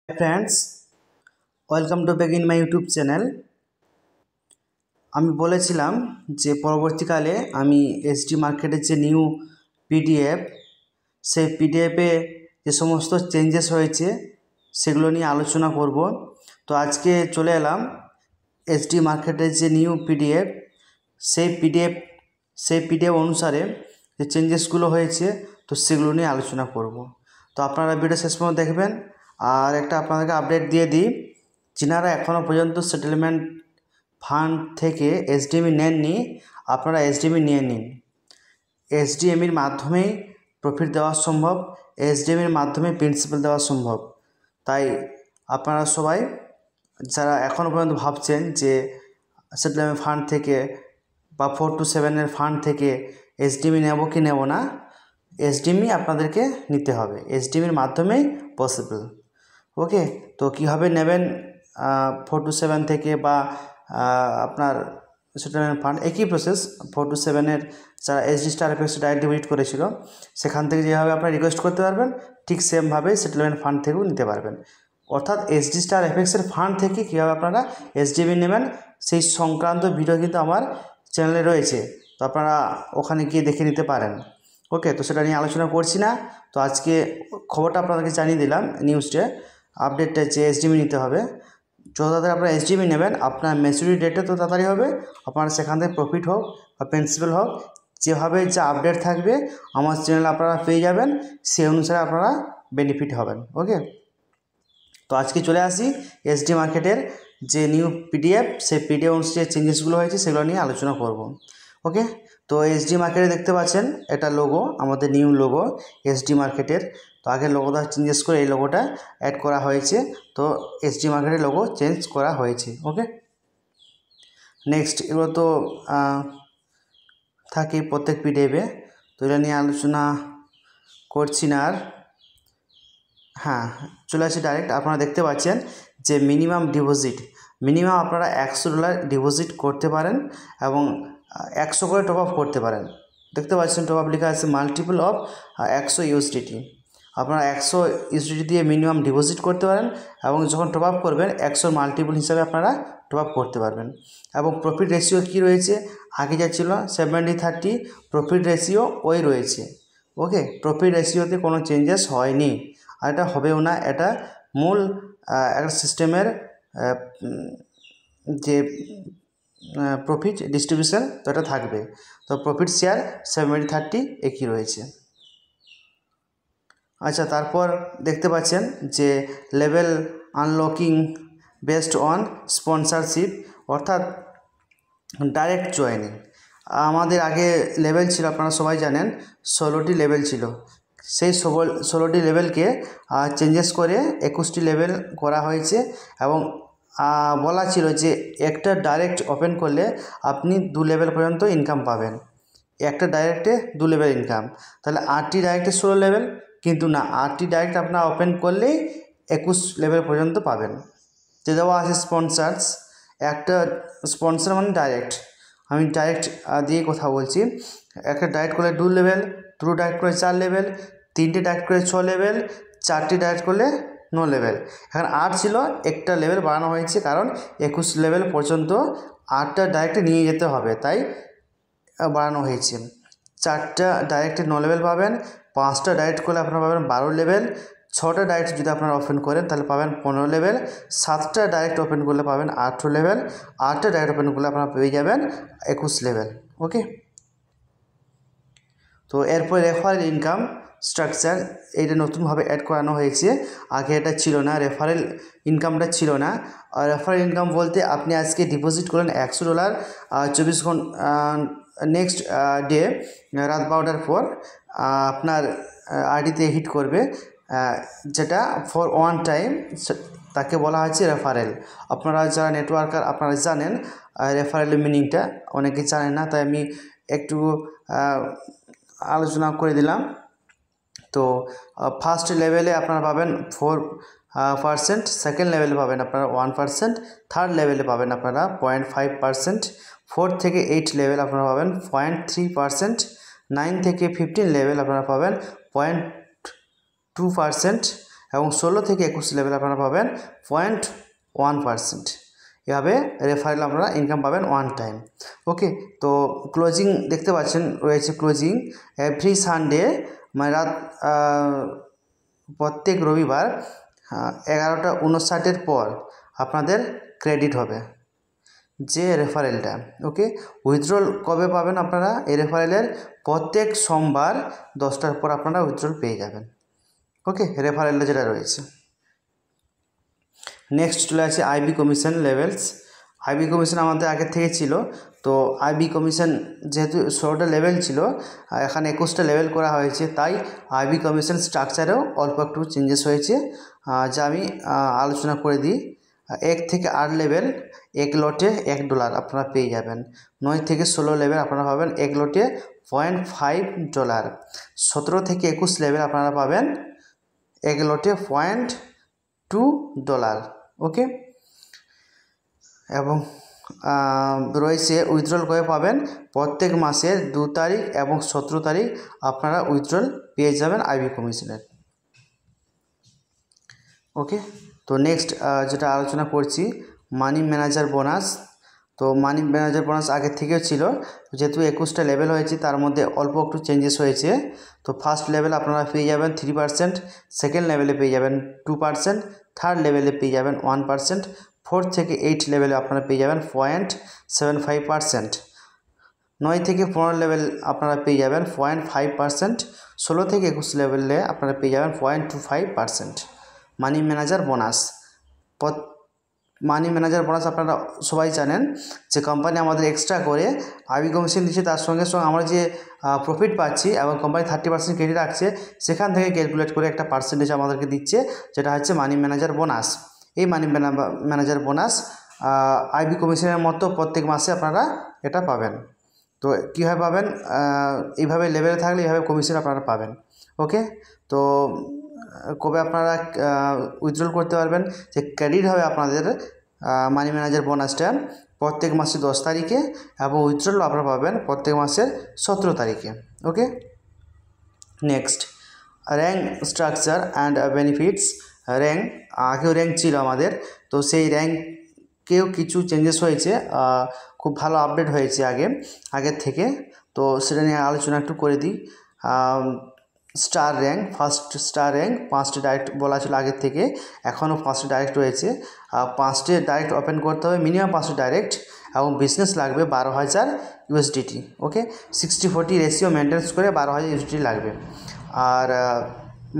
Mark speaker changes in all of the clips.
Speaker 1: Friends, welcome to back in my YouTube channel. আমি বলেছিলাম যে পরবর্তীকালে আমি এসডি মার্কেটের যে নিউ পিডিএফ, সেই পিডিএফে যে সমস্ত চেঞ্জেস হয়েছে সেগুলো নিয়ে আলোচনা করব। তো আজকে চলে এলাম এসডি মার্কেটের যে নিউ পিডিএফ, সেই পিডিএফ অনুসারে যে চেঞ্জেসগুলো হয়েছে তো সেগুলো নিয়ে আলোচনা করব। তো আপনারা ভিডিও শেষ পর্যন্ত দেখবেন। আর একটা আপনাদেরকে আপডেট দিয়ে দিই, যিনারা এখনও পর্যন্ত সেটেলমেন্ট ফান্ড থেকে এসডিএমই নেননি, আপনারা এসডিএমই নিয়ে নিন। এসডিএমির মাধ্যমেই প্রফিট দেওয়া সম্ভব, এসডিএমির মাধ্যমে প্রিন্সিপাল দেওয়া সম্ভব। তাই আপনারা সবাই যারা এখনও পর্যন্ত ভাবছেন যে সেটেলমেন্ট ফান্ড থেকে বা 4 to 7 ফান্ড থেকে এসডিএমই নেব কি নেব না, এসডিএমই আপনাদেরকে নিতে হবে। এসডিএমির মাধ্যমেই পসিবল। ওকে, তো কীভাবে নেবেন 4 to 7 থেকে বা আপনার সেটেলমেন্ট ফান্ড একই প্রসেস। 4 to 7 যারা এসডি স্টার এফএক্সে ডাইরেক্ট ডিপোজিট করেছিল সেখান থেকে যেভাবে আপনারা রিকোয়েস্ট করতে পারবেন ঠিক সেমভাবেই সেটেলমেন্ট ফান্ড থেকেও নিতে পারবেন। অর্থাৎ এসডি স্টার এফএক্সের ফান্ড থেকে কীভাবে আপনারা এসডিএমই নেবেন সেই সংক্রান্ত ভিডিও কিন্তু আমার চ্যানেলে রয়েছে, তো আপনারা ওখানে গিয়ে দেখে নিতে পারেন। ওকে, তো সেটা নিয়ে আলোচনা করছি না। তো আজকে খবরটা আপনাদেরকে জানিয়ে দিলাম, নিউজটা আপডেটটা যে এসডিএমই নিতে হবে। যত তাড়াতাড়ি আপনারা এসডিএমই নেবেন, আপনার ম্যাচুরিটি ডেটটা তো তাড়াতাড়ি হবে, আপনার সেখান থেকে প্রফিট হোক বা প্রিন্সিপাল হোক, যেভাবে যা আপডেট থাকবে আমার চ্যানেলে আপনারা পেয়ে যাবেন, সেই অনুসারে আপনারা বেনিফিট হবেন। ওকে, তো আজকে চলে আসি এসডি মার্কেটের যে নিউ পিডিএফ, সেই পিডিএফ অনুসারে চেঞ্জেসগুলো হয়েছে সেগুলো নিয়ে আলোচনা করব। ওকে, তো এসডি মার্কেটে দেখতে পাচ্ছেন এটা লোগো, আমাদের নিউ লোগো এসডি মার্কেটের। তো আগে লোগোটা চেঞ্জেস করে এই লোগোটা অ্যাড করা হয়েছে, তো এসডি মার্কেটের লোগো চেঞ্জ করা হয়েছে। ওকে, নেক্সট এগুলো তো থাকে প্রত্যেক পিডিএফে, তো এটা নিয়ে আলোচনা করছি না আর। হ্যাঁ, চলে আসি ডাইরেক্ট। আপনারা দেখতে পাচ্ছেন যে মিনিমাম আপনারা $100 ডিপোজিট করতে পারেন এবং 100 করে টপ আপ করতে পারেন। দেখতে পাচ্ছেন টপ আপ লেখা আছে মাল্টিপল অফ 100 ইউএসডিটি। আপনারা 100 ইউএসডিটি দিয়ে মিনিমাম ডিপোজিট করতে পারেন এবং যখন টপ আপ করবেন 100 মাল্টিপল হিসাবে আপনারা টপ আপ করতে পারবেন। এবং প্রফিট রেশিও কী রয়েছে, আগে যা ছিল 70-30 প্রফিট রেশিও ওই রয়েছে। ওকে, প্রফিট রেশিওতে কোনো চেঞ্জেস হয়নি আর এটা হবেও না। এটা মূল একটা সিস্টেমের যে প্রফিট ডিস্ট্রিবিউশন তো এটা থাকবে। তো প্রফিট শেয়ার 70-30 একই রয়েছে। আচ্ছা, তারপর দেখতে পাচ্ছেন যে level unlocking based on sponsorship, অর্থাৎ ডাইরেক্ট জয়েনিং। আমাদের আগে লেভেল ছিল, আপনারা সবাই জানেন 16টি লেভেল ছিল। সেই 16টি লেভেলকে চেঞ্জেস করে 21টি লেভেল করা হয়েছে এবং বলা ছিল যে একটা ডাইরেক্ট ওপেন করলে আপনি 2 লেভেল পর্যন্ত ইনকাম পাবেন। একটা ডাইরেক্টে 2 লেভেল ইনকাম, তাহলে 8টি ডাইরেক্টে 16 লেভেল, কিন্তু না, 8টি ডাইরেক্ট আপনার ওপেন করলেই 21 লেভেল পর্যন্ত পাবেন। যে দেওয়া আছে স্পন্সার্স, একটা স্পন্সর মানে ডাইরেক্ট, আমি ডাইরেক্ট দিয়ে কথা বলছি। একটা ডাইরেক্ট করলে 2 লেভেল, 2 ডাইরেক্ট করলে 4 লেভেল, 3টে ডাইরেক্ট করলে 6 লেভেল, 4টি ডাইরেক্ট করলে 9 লেভেল। এখন 8 ছিল, একটা লেভেল বাড়ানো হয়েছে কারণ 21 লেভেল পর্যন্ত 8টা ডাইরেক্টে নিয়ে যেতে হবে, তাই বাড়ানো হয়েছে। 4টা ডাইরেক্টে 9 লেভেল পাবেন, 5টা ডাইরেক্ট করলে আপনারা পাবেন 12 লেভেল, 6টা ডাইরেক্ট যদি আপনারা ওপেন করেন তাহলে পাবেন 15 লেভেল, 7টা ডাইরেক্ট ওপেন করলে পাবেন 18 লেভেল, 8টা ডাইরেক্ট ওপেন করলে আপনারা পেয়ে যাবেন 21 লেভেল। ওকে, তো এরপর রেফারেল ইনকাম স্ট্রাকচার, এটা নতুনভাবে অ্যাড করানো হয়েছে, আগে এটা ছিল না, রেফারেল ইনকামটা ছিল না। আর রেফারেল ইনকাম বলতে আপনি আজকে ডিপোজিট করলেন $100, 24 ঘন্টা নেক্সট ডে রাত 12টার পর আপনার আইডিতে হিট করবে, যেটা ফর ওয়ান টাইম, তাকে বলা হচ্ছে রেফারেল। আপনারা যারা নেটওয়ার্কার আপনারা জানেন রেফারেলের মিনিংটা, অনেকে জানেন না, তাই আমি একটু আলোচনা করে দিলাম। তো ফার্স্ট লেভেলে আপনারা পাবেন 4%, সেকেন্ড লেভেলে পাবেন আপনারা 1%, থার্ড লেভেলে পাবেন আপনারা 0.5%, 4 থেকে 8 লেভেল আপনারা পাবেন 0.3%, 9 থেকে 15 লেভেল আপনারা পাবেন 0.2%, এবং 16 থেকে 21 লেভেল আপনারা পাবেন 0.1%। এভাবে রেফারেল আপনারা ইনকাম পাবেন ওয়ান টাইম। ওকে, তো ক্লোজিং দেখতে পাচ্ছেন রয়েছে ক্লোজিং এভরি সানডে, মানে রাত প্রত্যেক রবিবার 11:59 পর আপনাদের ক্রেডিট হবে যে রেফারেলটা। ওকে, উইথড্রল কবে পাবেন আপনারা? এই রেফারেলের প্রত্যেক সোমবার 10টার পর আপনারা উইথড্রল পেয়ে যাবেন। ওকে, রেফারেলটা যেটা রয়েছে। নেক্সট চলে আসে IB commission levels. IB commission আমাদের আগে থেকে ছিল, তো আইবি কমিশন যেহেতু 16টা লেভেল ছিল, এখানে 21টা লেভেল করা হয়েছে, তাই আইবি কমিশন স্ট্রাকচারেও অল্প একটু চেঞ্জেস হয়েছে, যা আমি আলোচনা করে দিই। 1 থেকে 8 লেভেল 1 লটে $1 আপনারা পেয়ে যাবেন। 9 থেকে 16 লেভেল আপনারা পাবেন 1 লটে $0.5। 17 থেকে 21 লেভেল আপনারা পাবেন 1 লটে $0.2। ওকে, এবং রয়েছে উইথড্রল কবে পাবেন? প্রত্যেক মাসের 2 তারিখ এবং 17 তারিখ আপনারা উইথড্রল পেয়ে যাবেন আইবি কমিশনের। ওকে, তো নেক্সট যেটা আলোচনা করছি মানি ম্যানেজার বোনাস। তো মানি ম্যানেজার বোনাস আগের থেকেও ছিল, যেহেতু 21টা লেভেল হয়েছে তার মধ্যে অল্প একটু চেঞ্জেস হয়েছে। তো ফার্স্ট লেভেল আপনারা পেয়ে যাবেন 3%, সেকেন্ড লেভেলে পেয়ে যাবেন 2%, থার্ড লেভেলে পেয়ে যাবেন 1%, 4 থেকে 8 লেভেলে আপনারা পেয়ে যাবেন 0.75%, 9 থেকে 15 লেভেল আপনারা পেয়ে যাবেন 0.5%, 16 থেকে 21 লেভেলে আপনারা পেয়ে যাবেন 0.25% মানি ম্যানেজার বোনাস। মানি ম্যানেজার বোনাস আপনারা সবাই জানেন যে কোম্পানি আমাদের এক্সট্রা করে আইবি কমিশন দিচ্ছে, তার সঙ্গে সঙ্গে আমরা যে প্রফিট পাচ্ছি এবং কোম্পানি 30% ক্রেডিট রাখছে, সেখান থেকে ক্যালকুলেট করে একটা পার্সেন্টেজ আমাদেরকে দিচ্ছে, যেটা হচ্ছে মানি ম্যানেজার বোনাস। এই মানি ম্যানেজার বোনাস আইবি কমিশনের মতো প্রত্যেক মাসে আপনারা এটা পাবেন। তো কীভাবে পাবেন? এইভাবে লেভেলে থাকলে এইভাবে কমিশন আপনারা পাবেন। ওকে, তো কবে আপনারা উইথড্রল করতে পারবেন? যে ক্রেডিট হবে আপনাদের মানি ম্যানেজার বোনাসটা প্রত্যেক মাসে 10 তারিখে এবং উইথড্রল আপনারা পাবেন প্রত্যেক মাসের 17 তারিখে। Okay, next rank structure and benefits. Rank আগেও র্যাঙ্ক ছিল আমাদের, তো সেই র্যাঙ্কেও কিছু চেঞ্জেস হয়েছে, খুব ভালো আপডেট হয়েছে আগের থেকে, তো সেটা নিয়ে আলোচনা একটু করে দিই। Star rank, first star rank 5টি ডাইরেক্ট বলা ছিল আগের থেকে, এখনও 5টি ডাইরেক্ট রয়েছে। 5টি ডাইরেক্ট ওপেন করতে হবে, মিনিমাম 5টি ডাইরেক্ট, এবং বিজনেস লাগবে $12,000। ওকে, 60-40 রেশিও মেনটেন্স করে $12,000 লাগবে। আর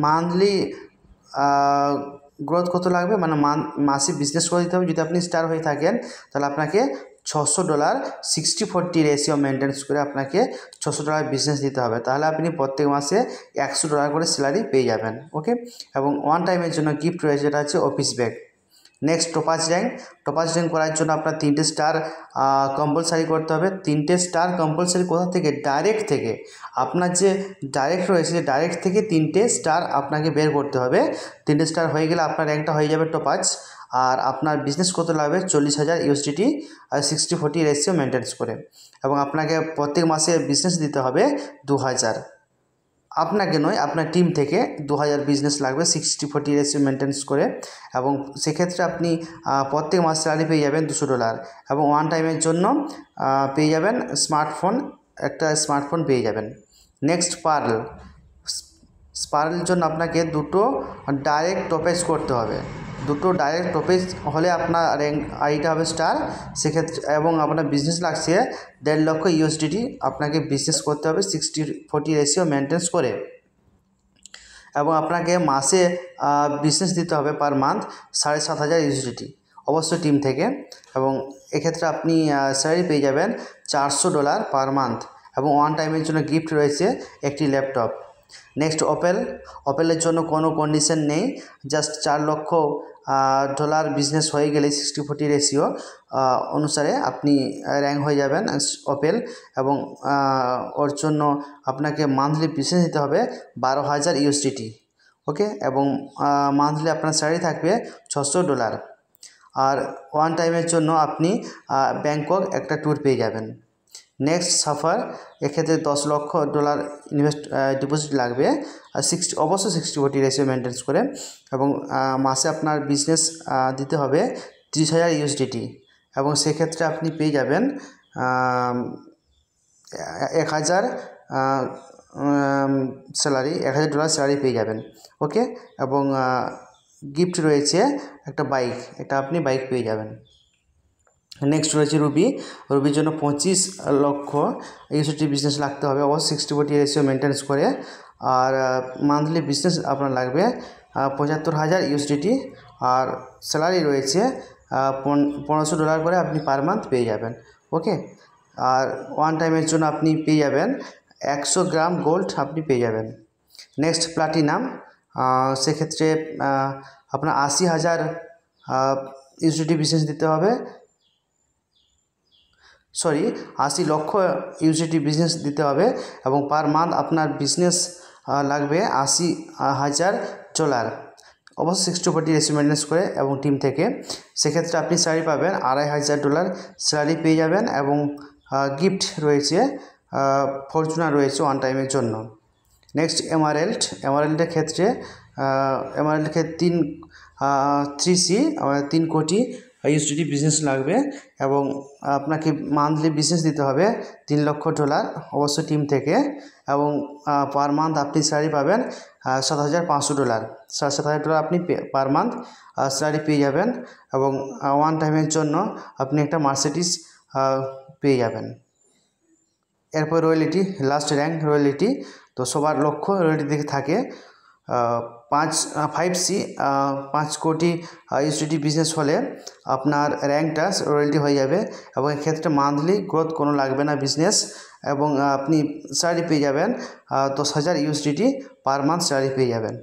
Speaker 1: মান্থলি গ্রোথ কত লাগবে, মানে মাসে বিজনেস করে দিতে হবে। যদি আপনি স্টার হয়ে থাকেন তাহলে আপনাকে $600, 60-40 রেশিও মেনটেন্স করে আপনাকে $600 বিজনেস দিতে হবে, তাহলে আপনি প্রত্যেক মাসে $100 করে স্যালারি পেয়ে যাবেন। ওকে, এবং ওয়ান টাইমের জন্য গিফট রয়েছে, যেটা হচ্ছে office bag. Next topaz rank. Topaz rank করার জন্য আপনার 3টে স্টার কম্পালসারি করতে হবে। 3টে স্টার কম্পালসারি কোথা থেকে? ডাইরেক্ট থেকে। আপনার যে ডাইরেক্ট রয়েছে, ডাইরেক্ট থেকে 3টে স্টার আপনাকে বের করতে হবে। 3টে স্টার হয়ে গেলে আপনার র্যাঙ্কটা হয়ে যাবে টপাজ। আর আপনার বিজনেস কত লাগবে? $40,000 আর 60-40 রেশিও মেনটেন্স করে, এবং আপনাকে প্রত্যেক মাসে বিজনেস দিতে হবে 2,000। আপনাকে নয়, আপনার টিম থেকে 2,000 বিজনেস লাগবে 60-40 রেশিও মেনটেন্স করে, এবং সেক্ষেত্রে আপনি প্রত্যেক মাস স্যালারি পেয়ে যাবেন $200, এবং ওয়ান টাইমের জন্য পেয়ে যাবেন একটা স্মার্টফোন পেয়ে যাবেন। Next pearl. পার্লের জন্য আপনাকে 2টো ডাইরেক্ট টপেজ করতে হবে। 2টো ডাইরেক্ট টপেজ হলে আপনার র্যাঙ্ক আইডিটা হবে স্টার, সেক্ষেত্রে, এবং আপনার বিজনেস লাগছে $1.5 লাখ। আপনাকে বিজনেস করতে হবে 60-40 রেশিও মেনটেন্স করে, এবং আপনাকে মাসে বিজনেস দিতে হবে পার মান্থ $7,500 অবশ্যই টিম থেকে, এবং এক্ষেত্রে আপনি স্যালারি পেয়ে যাবেন $400 পার মান্থ, এবং ওয়ান টাইমের জন্য গিফট রয়েছে একটি ল্যাপটপ। নেক্সট ওপেলের জন্য কোনো কন্ডিশন নেই, জাস্ট $4 লক্ষ বিজনেস হয়ে গেলে 60-40 রেশিও অনুসারে আপনি র্যাঙ্ক হয়ে যাবেন ওপেল, এবং ওর জন্য আপনাকে মান্থলি বিজনেস দিতে হবে $12,000। ওকে, এবং মান্থলি আপনার স্যালারি থাকবে $600। আর ওয়ান টাইমের জন্য আপনি ব্যাংকক একটা ট্যুর পেয়ে যাবেন। নেক্সট সাফার, এক্ষেত্রে $10 লাখ ইনভেস্ট ডিপোজিট লাগবে, আর অবশ্যই 60-40 রেশিও মেনটেন করে, এবং মাসে আপনার বিজনেস দিতে হবে 30,000 USDT, এবং সেক্ষেত্রে আপনি পেয়ে যাবেন 1,000 স্যালারি, $1,000 স্যালারি পেয়ে যাবেন। ওকে, এবং গিফট রয়েছে একটা বাইক, এটা আপনি বাইক পেয়ে যাবেন। নেক্সট রয়েছে রুবির জন্য 25 লক্ষ USDT বিজনেস লাগতে হবে, অবশ্যই 60-40 রেশিও মেনটেন করে, আর মান্থলি বিজনেস আপনার লাগবে 75,000 USDT, আর স্যালারি রয়েছে $1,500 করে আপনি পার মান্থ পেয়ে যাবেন। ওকে, আর ওয়ান টাইমের জন্য আপনি পেয়ে যাবেন 100 গ্রাম গোল্ড আপনি পেয়ে যাবেন। নেক্সট প্লাটিনাম, সেক্ষেত্রে আপনার 80,000 USDT বিজনেস দিতে হবে, 80 লক্ষ USDT বিজনেস দিতে হবে, এবং পার মান্থ আপনার বিজনেস লাগবে $80,000, অবশ্যই 60-40 রেশিও মেনটেন করে এবং টিম থেকে। সেক্ষেত্রে আপনি স্যালারি পাবেন $2,500 স্যালারি পেয়ে যাবেন, এবং গিফট রয়েছে, ফরচুনার রয়েছে ওয়ান টাইমের জন্য। নেক্সট এমারেল্ডের ক্ষেত্রে 3 কোটি USDT বিজনেস লাগবে, এবং আপনাকে মান্থলি বিজনেস দিতে হবে $3 লক্ষ, অবশ্যই টিম থেকে, এবং পার মান্থ আপনি স্যালারি পাবেন $7,500, $7,000 আপনি পার মান্থ স্যালারি পেয়ে যাবেন, এবং ওয়ান টাইমের জন্য আপনি একটা মার্সিডিজ পেয়ে যাবেন। এরপর রয়্যালিটি, লাস্ট র্যাঙ্ক রয়্যালিটি, তো সবার লক্ষ্য রয়্যালিটি দিকে থাকে 5 কোটি USDT বিজনেস হলে আপনার র্যাঙ্কটা রয়্যালিটি হয়ে যাবে, এবং এক্ষেত্রে মান্থলি গ্রোথ কোনো লাগবে না বিজনেস, এবং আপনি স্যালারি পেয়ে যাবেন 10,000 USDT পার মান্থ স্যালারি পেয়ে যাবেন,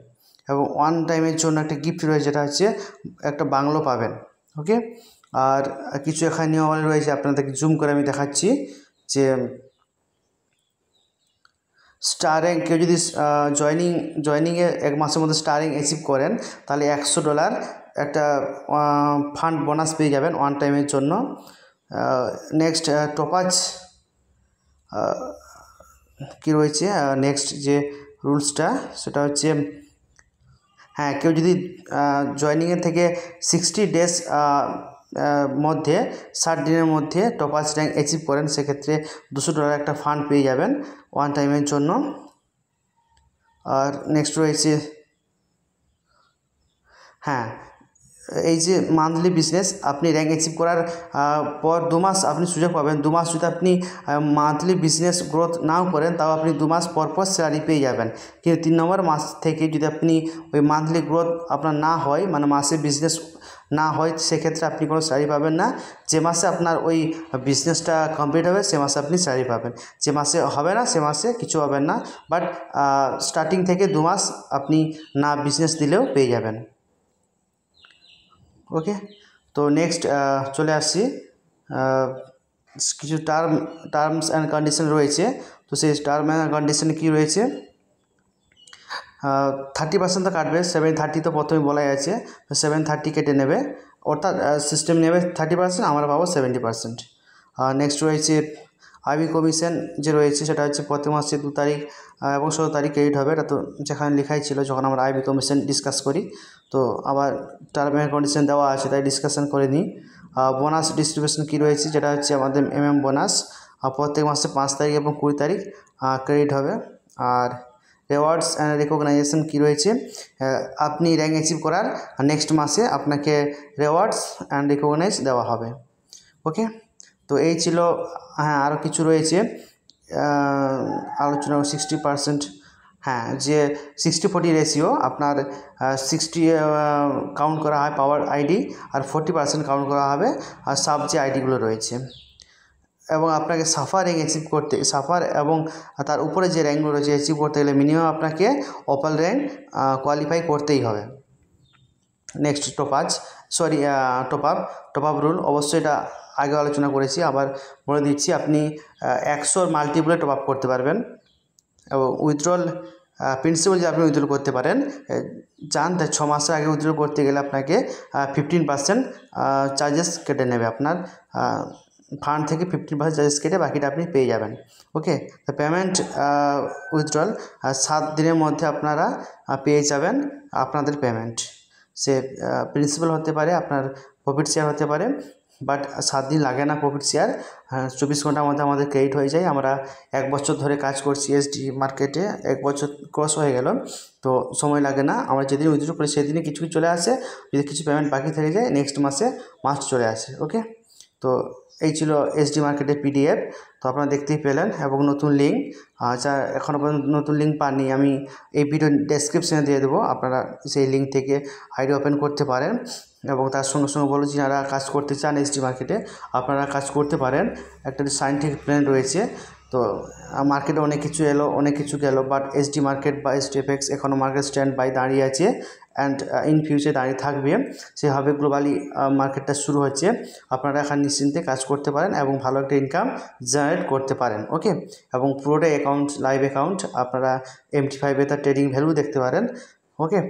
Speaker 1: এবং ওয়ান টাইমের জন্য একটা গিফট রয়েছে, যেটা হচ্ছে একটা বাংলো পাবেন। ওকে, আর কিছু এখানে নিয়ম রয়েছে, আপনাদেরকে জুম করে আমি দেখাচ্ছি যে স্টার র্যাঙ্ক, কেউ যদি জয়নিংয়ে 1 মাসের মধ্যে স্টার র্যাঙ্ক অ্যাচিভ করেন, তাহলে $100 একটা ফান্ড বোনাস পেয়ে যাবেন ওয়ান টাইমের জন্য। নেক্সট টপাজ কী রয়েছে, নেক্সট যে রুলসটা সেটা হচ্ছে, হ্যাঁ, কেউ যদি জয়নিংয়ের থেকে 60 ডেজ মধ্যে 60 দিনের মধ্যে টপাজ র্যাঙ্ক অ্যাচিভ করেন, সেক্ষেত্রে $200 একটা ফান্ড পেয়ে যাবেন ওয়ান টাইমের জন্য। আর নেক্সট রয়েছে, হ্যাঁ, এই যে মান্থলি বিজনেস, আপনি র্যাঙ্ক অ্যাচিভ করার পর 2 মাস আপনি সুযোগ পাবেন। 2 মাস যদি আপনি মান্থলি বিজনেস গ্রোথ নাও করেন, তাও আপনি 2 মাস পর স্যালারি পেয়ে যাবেন। কিন্তু 3 নম্বর মাস থেকে যদি আপনি ওই মান্থলি গ্রোথ আপনার না হয়, মানে মাসে বিজনেস না হয়, সেক্ষেত্রে আপনি কোনো স্যালারি পাবেন না। যে মাসে আপনার ওই বিজনেসটা কমপ্লিট হবে, সে মাসে আপনি স্যালারি পাবেন। যে মাসে হবে না, সে মাসে কিছু হবে না, বাট স্টার্টিং থেকে 2 মাস আপনি না বিজনেস দিলেও পেয়ে যাবেন। ওকে, তো নেক্সট চলে আসছি, কিছু টার্মস অ্যান্ড কন্ডিশন রয়েছে। তো সেই টার্ম অ্যান্ড কন্ডিশন কী রয়েছে, 30% তো কাটবে, 730 তো প্রথমে বলাই আছে, তো 730 কেটে নেবে, অর্থাৎ সিস্টেম নেবে 30%, আমরা পাবো 70%। নেক্সট রয়েছে আইবি কমিশন যে রয়েছে, সেটা হচ্ছে প্রতি মাসে 2 তারিখ এবং 16 তারিখ ক্রেডিট হবে। এটা তো যেখানে লেখাই ছিল যখন আমরা আইবি কমিশন ডিসকাস করি, তো আবার টার্ম অ্যান্ড কন্ডিশন দেওয়া আছে, তাই ডিসকাশন করে নিই। বোনাস ডিস্ট্রিবিউশন কী রয়েছে, যেটা হচ্ছে আমাদের বোনাস প্রত্যেক মাসে 5 তারিখ এবং 20 তারিখ ক্রেডিট হবে। আর রেওয়ার্ডস অ্যান্ড রেকগনাইজেশন কী রয়েছে, আপনি র্যাঙ্ক অ্যাচিভ করার নেক্সট মাসে আপনাকে রেওয়ার্ডস অ্যান্ড রেকগনাইজ দেওয়া হবে। ওকে, তো এই ছিল। হ্যাঁ, আরও কিছু রয়েছে আলোচনা, 60%, হ্যাঁ, যে 60-40 রেশিও, আপনার 60 কাউন্ট করা হয় পাওয়ার আইডি, আর 40% কাউন্ট করা হবে আর সাব যে আইডিগুলো রয়েছে। এবং আপনাকে সাফার র্যাঙ্ক অ্যাচিভ করতে, সাফার এবং তার উপরে যে র্যাঙ্কগুলো রয়েছে অ্যাচিভ করতে গেলে মিনিমাম আপনাকে অপাল র্যাঙ্ক কোয়ালিফাই করতেই হবে। নেক্সট টপ আপ রুল, অবশ্যই এটা আগে আলোচনা করেছি, আবার বলে দিচ্ছি। আপনি 100 মাল্টিপলে টপ আপ করতে পারবেন, এবং উইথড্রল প্রিন্সিপাল যে আপনি উইথড্রল করতে পারেন, চান তাই 6 মাসের আগে উইথড্রল করতে গেলে আপনাকে 15% চার্জেস কেটে নেবে আপনার ফান্ড থেকে 15% চার্জেস কেটে বাকিটা আপনি পেয়ে যাবেন। ওকে, তো পেমেন্ট উইথড্রল 7 দিনের মধ্যে আপনারা পেয়ে যাবেন আপনাদের পেমেন্ট। সে প্রিন্সিপাল হতে পারে, আপনার প্রফিট শেয়ার হতে পারে, বাট 7 দিন লাগে না প্রফিট শেয়ার, 24 ঘন্টার মধ্যে আমাদের ক্রেডিট হয়ে যায়। আমরা 1 বছর ধরে কাজ করছি এসডি মার্কেটে, 1 বছর ক্রস হয়ে গেল, তো সময় লাগে না। আমরা যেদিন উইথড্র করি সেদিনই কিছু চলে আসে, যদি কিছু পেমেন্ট বাকি থেকে যায় নেক্সট মাসে মাস্ট চলে আসে। ওকে, তো এই ছিল এসডি মার্কেটের পিডিএফ। তো আপনারা দেখতেই পেলেন, এবং নতুন লিঙ্ক, যা এখনও পর্যন্ত নতুন লিঙ্ক পাননি আমি এই ভিডিও ডেসক্রিপশানে দিয়ে দেবো, আপনারা সেই লিঙ্ক থেকে আইডি ওপেন করতে পারেন। এবং তার সঙ্গে সঙ্গে বলো, যারা কাজ করতে চান এসডি মার্কেটে আপনারা কাজ করতে পারেন। একটা সায়েন্টিফিক প্ল্যান রয়েছে। তো মার্কেটে অনেক কিছু এলো, অনেক কিছু গেল, বাট এসডি মার্কেট বা এসডিএফএক্স এখনও মার্কেট স্ট্যান্ড বাই দাঁড়িয়ে আছে, অ্যান্ড ইন ফিউচার দাঁড়িয়ে থাকবে। সেভাবে গ্লোবালি মার্কেটটা শুরু হচ্ছে। আপনারা এখন নিশ্চিন্তে কাজ করতে পারেন এবং ভালো একটা ইনকাম জেনারেট করতে পারেন। ওকে, এবং পুরোটাই অ্যাকাউন্ট, লাইভ অ্যাকাউন্ট, আপনারা MT5 তার ট্রেডিং ভ্যালু দেখতে পারেন। ওকে,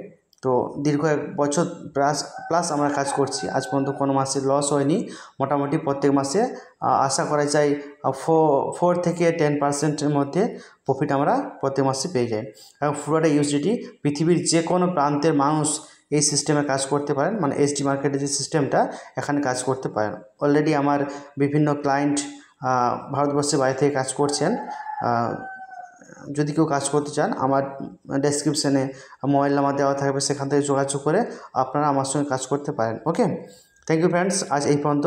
Speaker 1: তো দীর্ঘ 1 বছর প্লাস আমরা কাজ করছি, আজ পর্যন্ত কোনো মাসে লস হয়নি। মোটামুটি প্রত্যেক মাসে আশা করা যায় 4 থেকে 10%-এর মধ্যে প্রফিট আমরা প্রত্যেক মাসে পেয়ে যাই। এবং পুরোটা ইউএসডিটি, পৃথিবীর যে কোনো প্রান্তের মানুষ এই সিস্টেমে কাজ করতে পারেন, মানে এসডি মার্কেটের যে সিস্টেমটা এখানে কাজ করতে পারেন। অলরেডি আমার বিভিন্ন ক্লায়েন্ট ভারতবর্ষের বাইরে থেকে কাজ করছেন। যদি কেউ কাজ করতে চান, আমার ডেসক্রিপশানে মোবাইল নাম্বার দেওয়া থাকবে, সেখান থেকে যোগাযোগ করে আপনারা আমার সঙ্গে কাজ করতে পারেন। ওকে, থ্যাংক ইউ ফ্রেন্ডস, আজ এই পর্যন্ত।